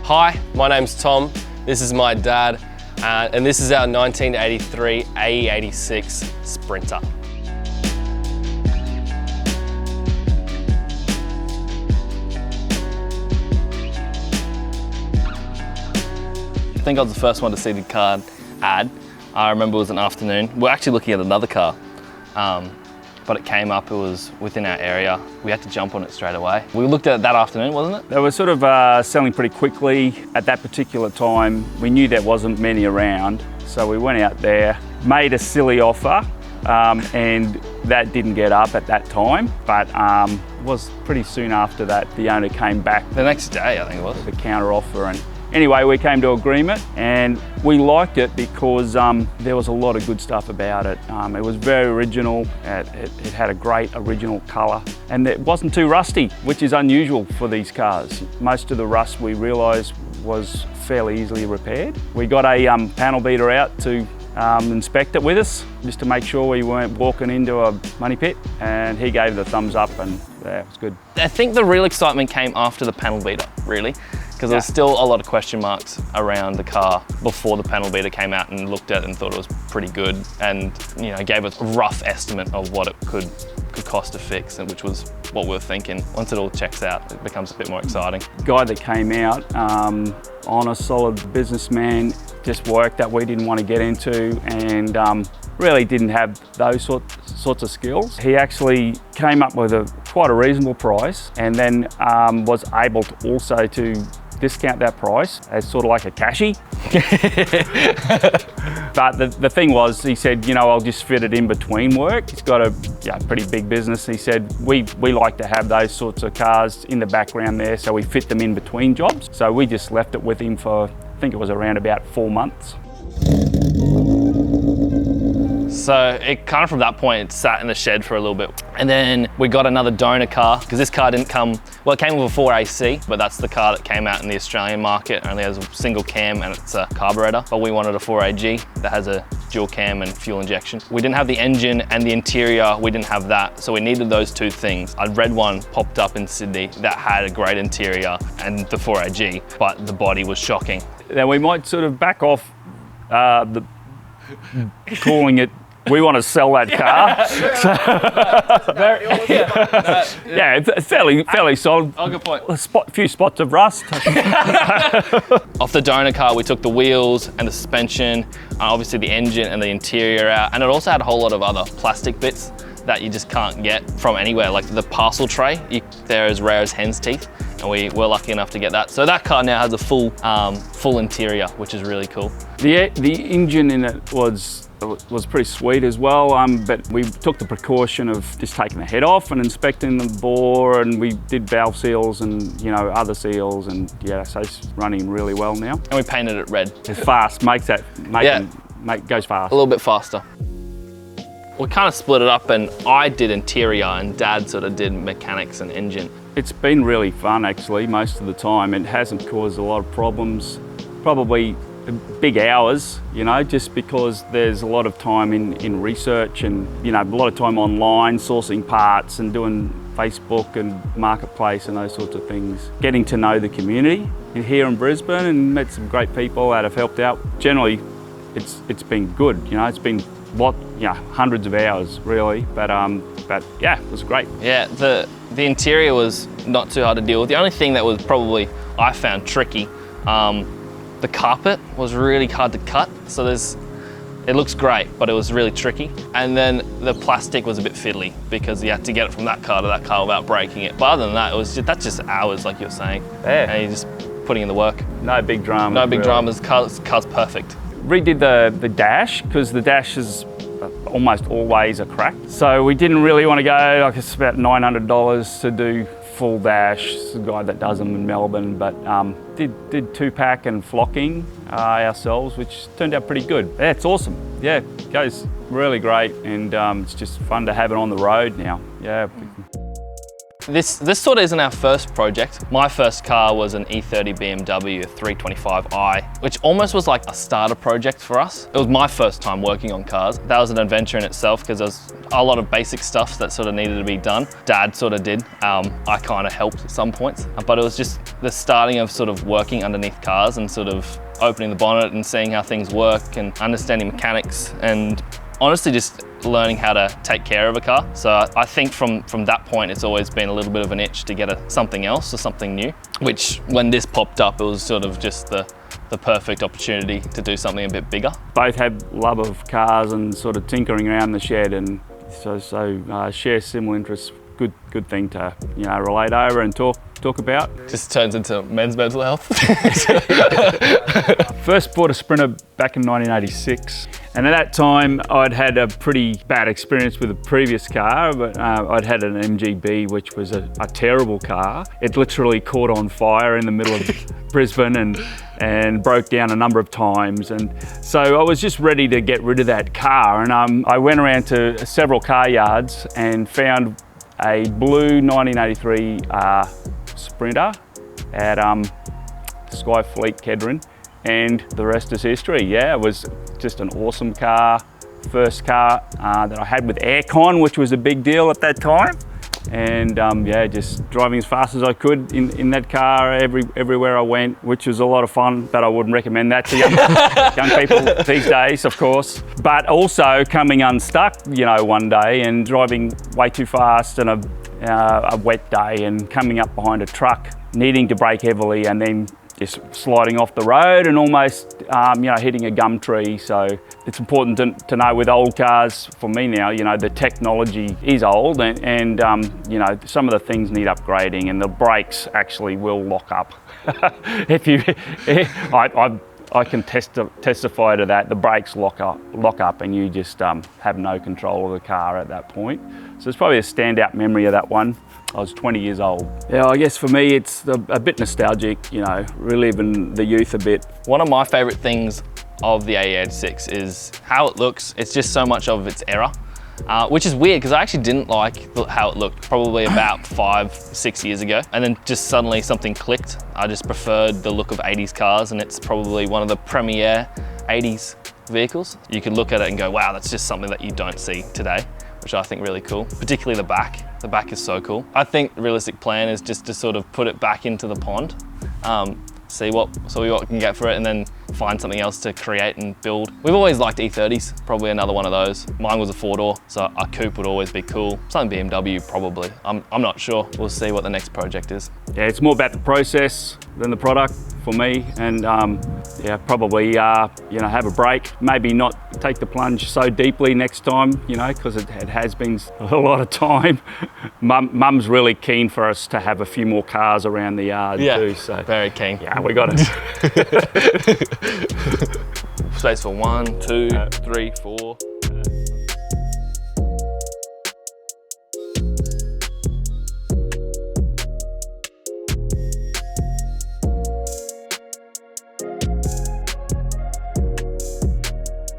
Hi, my name's Tom. This is my dad, and this is our 1983 AE86 Sprinter. I think I was the first one to see the car ad. I remember it was an afternoon. We're actually looking at another car, but it came up, it was within our area. We had to jump on it straight away. We looked at it that afternoon, wasn't it? They were sort of selling pretty quickly at that particular time. We knew there wasn't many around, so we went out there, made a silly offer, and that didn't get up at that time, but it was pretty soon after that the owner came back. The next day, I think it was. The counter offer, and anyway, we came to agreement and we liked it because there was a lot of good stuff about it. It was very original, it had a great original colour, and it wasn't too rusty, which is unusual for these cars. Most of the rust, we realised, was fairly easily repaired. We got a panel beater out to inspect it with us, just to make sure we weren't walking into a money pit, and he gave the thumbs up, and yeah, it was good. I think the real excitement came after the panel beater, really, because there was still a lot of question marks around the car before the panel beater came out and looked at it and thought it was pretty good, and gave us a rough estimate of what it could cost to fix, which was what we were thinking. Once it all checks out, it becomes a bit more exciting. The guy that came out, honest, solid businessman, just work that we didn't want to get into, and really didn't have those sorts of skills. He actually came up with quite a reasonable price, and then was able to also to discount that price as sort of like a cashie. But the thing was, he said, I'll just fit it in between work. He's got a pretty big business. He said, we like to have those sorts of cars in the background there, so we fit them in between jobs. So we just left it with him for, I think it was around about 4 months. So it kind of from that point, it sat in the shed for a little bit. And then we got another donor car, because this car didn't come, well, it came with a 4AC, but that's the car that came out in the Australian market. It only has a single cam and it's a carburetor, but we wanted a 4AG that has a dual cam and fuel injection. We didn't have the engine and the interior, we didn't have that. So we needed those two things. A red one popped up in Sydney that had a great interior and the 4AG, but the body was shocking. Now we might sort of back off calling it, we want to sell that car. Yeah, it's fairly solid. Oh, good point. A few spots of rust. Off the donor car, we took the wheels and the suspension, obviously the engine and the interior out, and it also had a whole lot of other plastic bits that you just can't get from anywhere, like the parcel tray. They're as rare as hen's teeth, and we were lucky enough to get that. So that car now has a full interior, which is really cool. The engine in it was pretty sweet as well, but we took the precaution of just taking the head off and inspecting the bore, and we did valve seals and other seals, and yeah, so it's running really well now. And we painted it red. It's fast, goes fast. A little bit faster. We kind of split it up, and I did interior and Dad sort of did mechanics and engine. It's been really fun actually most of the time. It hasn't caused a lot of problems, probably big hours, just because there's a lot of time in research, and a lot of time online sourcing parts and doing Facebook and marketplace and those sorts of things. Getting to know the community here in Brisbane, and met some great people that have helped out. Generally, it's been good. It's been hundreds of hours really, but yeah, it was great. Yeah, the interior was not too hard to deal with. The only thing that was probably I found tricky, the carpet was really hard to cut. So it looks great, but it was really tricky. And then the plastic was a bit fiddly because you had to get it from that car to that car without breaking it. But other than that, that's just hours, like you were saying. Yeah. And you're just putting in the work. No big dramas. No big dramas. Car's perfect. Redid the dash, because the dash is almost always a crack. So we didn't really want to go, like it's about $900 to do full dash. It's a guy that does them in Melbourne, but did 2-pack and flocking ourselves, which turned out pretty good. Yeah, it's awesome. Yeah, it goes really great, and it's just fun to have it on the road now. Yeah. This sort of isn't our first project. My first car was an E30 BMW 325i, which almost was like a starter project for us. It was my first time working on cars. That was an adventure in itself because there was a lot of basic stuff that sort of needed to be done. Dad sort of did. I kind of helped at some points, but it was just the starting of sort of working underneath cars and sort of opening the bonnet and seeing how things work and understanding mechanics and honestly just learning how to take care of a car. So I think from that point it's always been a little bit of an itch to get something else or something new, which when this popped up it was sort of just the perfect opportunity to do something a bit bigger. Both have love of cars and sort of tinkering around the shed, and so share similar interests. Good thing to relate over and talk about. Just turns into men's mental health. First bought a Sprinter back in 1986, and at that time I'd had a pretty bad experience with a previous car, but I'd had an MGB, which was a terrible car. It literally caught on fire in the middle of Brisbane and broke down a number of times, and so I was just ready to get rid of that car, and I went around to several car yards and found a blue 1983 Sprinter at Skyfleet Kedron, and the rest is history. Yeah, it was just an awesome car. First car that I had with aircon, which was a big deal at that time. And yeah, just driving as fast as I could in that car everywhere I went, which was a lot of fun, but I wouldn't recommend that to young people these days, of course. But also coming unstuck, one day and driving way too fast on a wet day and coming up behind a truck, needing to brake heavily and then just sliding off the road and almost hitting a gum tree. So it's important to know with old cars, for me now, the technology is old and some of the things need upgrading, and the brakes actually will lock up. I can testify to that. The brakes lock up and you just have no control of the car at that point. So it's probably a standout memory of that one. I was 20 years old. Yeah, I guess for me it's a bit nostalgic, reliving the youth a bit. One of my favorite things of the AE86 is how it looks. It's just so much of its era, which is weird because I actually didn't like how it looked probably about 5-6 years ago. And then just suddenly something clicked. I just preferred the look of 80s cars, and it's probably one of the premier 80s vehicles. You could look at it and go, wow, that's just something that you don't see today, which I think really cool, particularly the back. The back is so cool. I think the realistic plan is just to sort of put it back into the pond, see what we can get for it, and then find something else to create and build. We've always liked E30s, probably another one of those. Mine was a 4-door, so a coupe would always be cool. Something BMW probably, I'm not sure. We'll see what the next project is. Yeah, it's more about the process than the product for me, and yeah, probably have a break. Maybe not take the plunge so deeply next time, because it has been a lot of time. Mum's really keen for us to have a few more cars around the yard too. So very keen. Yeah, we got it. Space for 1, 2, 3, 4.